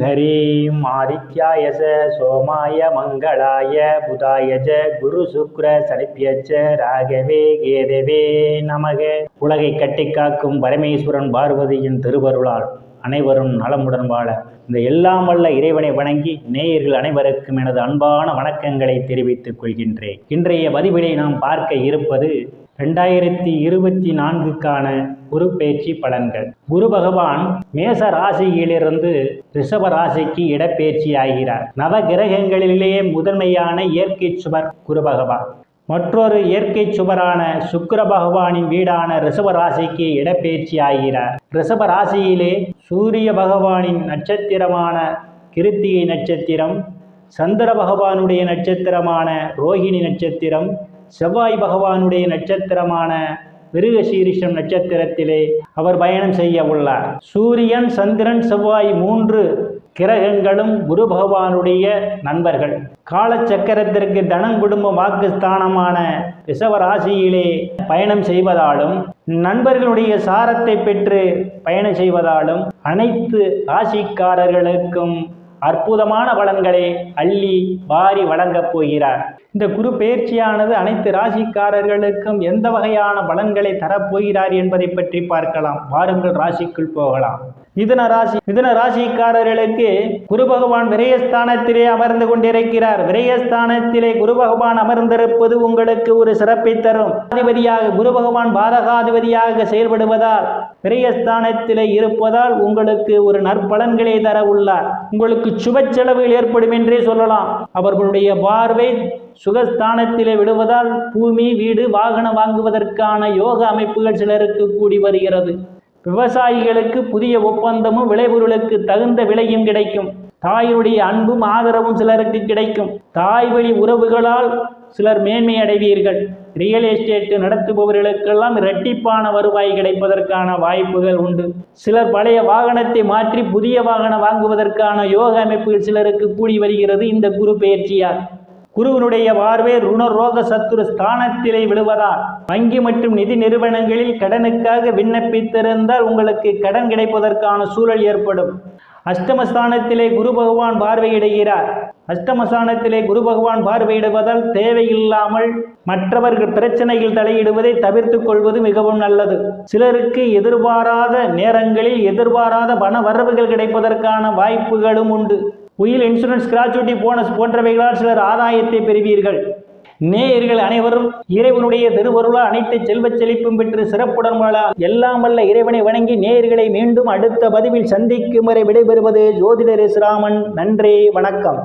ஹரீம் ஆதித்யாயச சோமாய மங்களாய புதாயஜ குரு சுக்ர சனிப்யச்ச ராகவே கேதவே நமக. உலகை கட்டிக்காக்கும் பரமேஸ்வரன் பார்வதியின் திருவருளால் அனைவரும் நலமுடன் வாழ இந்த எல்லாம் வல்ல இறைவனை வணங்கி நேயர்கள் அனைவருக்கும் எனது அன்பான வணக்கங்களை தெரிவித்துக் கொள்கின்றேன். இன்றைய பதிவினை நாம் பார்க்க இருப்பது 2024க்கான குரு பேச்சு பலன்கள். குரு பகவான் மேச ராசியிலிருந்து ரிஷப ராசிக்கு இடப்பெயர்ச்சி ஆகிறார். நவ கிரகங்களிலேயே முதன்மையான இயற்கை சுவர் குரு பகவான். மற்றொரு இயற்கை சுவரான சுக்கிர பகவானின் வீடான ரிஷப ராசிக்கு இடப்பெயர்ச்சி ஆகிறார். ரிஷப ராசியிலே சூரிய பகவானின் நட்சத்திரமான கிருத்திகை நட்சத்திரம், சந்திர பகவானுடைய நட்சத்திரமான ரோஹிணி நட்சத்திரம், செவ்வாய் பகவானுடைய நட்சத்திரமான மிருகசீரிஷம் நட்சத்திரத்திலே அவர் பயணம் செய்ய உள்ளார். சூரியன், சந்திரன், செவ்வாய் 3 கிரகங்களும் குரு பகவானுடைய நண்பர்கள். காலச்சக்கரத்திற்கு தனம், குடும்ப, வாக்குஸ்தானமான ரிஷபராசியிலே பயணம் செய்வதாலும் நண்பர்களுடைய சாரத்தை பெற்று பயணம் செய்வதாலும் அனைத்து ராசிக்காரர்களுக்கும் அற்புதமான பலன்களை அள்ளி வாரி வழங்கப் போகிறார். இந்த குரு பெயர்ச்சியானது அனைத்து ராசிக்காரர்களுக்கும் எந்த வகையான பலன்களை தரப்போகிறார் என்பதை பற்றி பார்க்கலாம். வாருங்கள் ராசிக்குள் போகலாம். மிதுன ராசிக்காரர்களுக்கு குரு பகவான் விரயஸ்தானத்திலே அமர்ந்து கொண்டிருக்கிறார். விரயஸ்தானத்திலே குரு பகவான் அமர்ந்திருப்பது உங்களுக்கு ஒரு சிறப்பை தரும். அதிபதியாக குரு பகவான் பாதகாதிபதியாக செயல்படுவதால் விரயஸ்தானத்திலே இருப்பதால் உங்களுக்கு ஒரு நற்பலன்களை தர உள்ளார். உங்களுக்கு சுப செலவுகள் ஏற்படும் என்றே சொல்லலாம். அவர்களுடைய பார்வை சுகஸ்தானத்திலே விடுவதால் பூமி, வீடு, வாகனம் வாங்குவதற்கான யோக அமைப்புகள் சிலருக்கு கூடி வருகிறது. விவசாயிகளுக்கு புதிய ஒப்பந்தமும் விளைபொருளுக்கு தகுந்த விலையும் கிடைக்கும். தாயுடைய அன்பும் ஆதரவும் சிலருக்கு கிடைக்கும். தாய் வழி உறவுகளால் சிலர் மேன்மை அடைவீர்கள். ரியல் எஸ்டேட் நடத்துபவர்களுக்கெல்லாம் இரட்டிப்பான வருவாய் கிடைப்பதற்கான வாய்ப்புகள் உண்டு. சிலர் பழைய வாகனத்தை மாற்றி புதிய வாகனம் வாங்குவதற்கான யோக அமைப்புகள் சிலருக்கு கூடி வருகிறது இந்த குரு பெயர்ச்சியால். குருவினுடைய பார்வை ருணரோக சத்துரு ஸ்தானத்திலே விழுவதால் வங்கி மற்றும் நிதி நிறுவனங்களில் கடனுக்காக விண்ணப்பித்திருந்தால் உங்களுக்கு கடன் கிடைப்பதற்கான சூழல் ஏற்படும். அஷ்டமஸ்தானத்திலே குரு பகவான் பார்வையிடுகிறார். அஷ்டமஸ்தானத்திலே குரு பகவான் பார்வையிடுவதால் தேவையில்லாமல் மற்றவர்கள் பிரச்சனையில் தலையிடுவதை தவிர்த்து கொள்வது மிகவும் நல்லது. சிலருக்கு எதிர்பாராத நேரங்களில் எதிர்பாராத பண வரவுகள் கிடைப்பதற்கான வாய்ப்புகளும் உண்டு. உயில், இன்சூரன்ஸ், கிராச்சுவிட்டி, போனஸ் போன்றவைகளால் சிலர் ஆதாயத்தை பெறுவீர்கள். நேயர்கள் அனைவரும் இறைவனுடைய திருவருளால் அனைத்து செல்வச் செழிப்பும் பெற்று சிறப்புடன் வாழ எல்லாம் வல்ல இறைவனை வணங்கி நேயர்களை மீண்டும் அடுத்த பதிவில் சந்திக்கும் வரை விடைபெறுவது ஜோதிடர் எஸ். ராமன். நன்றி, வணக்கம்.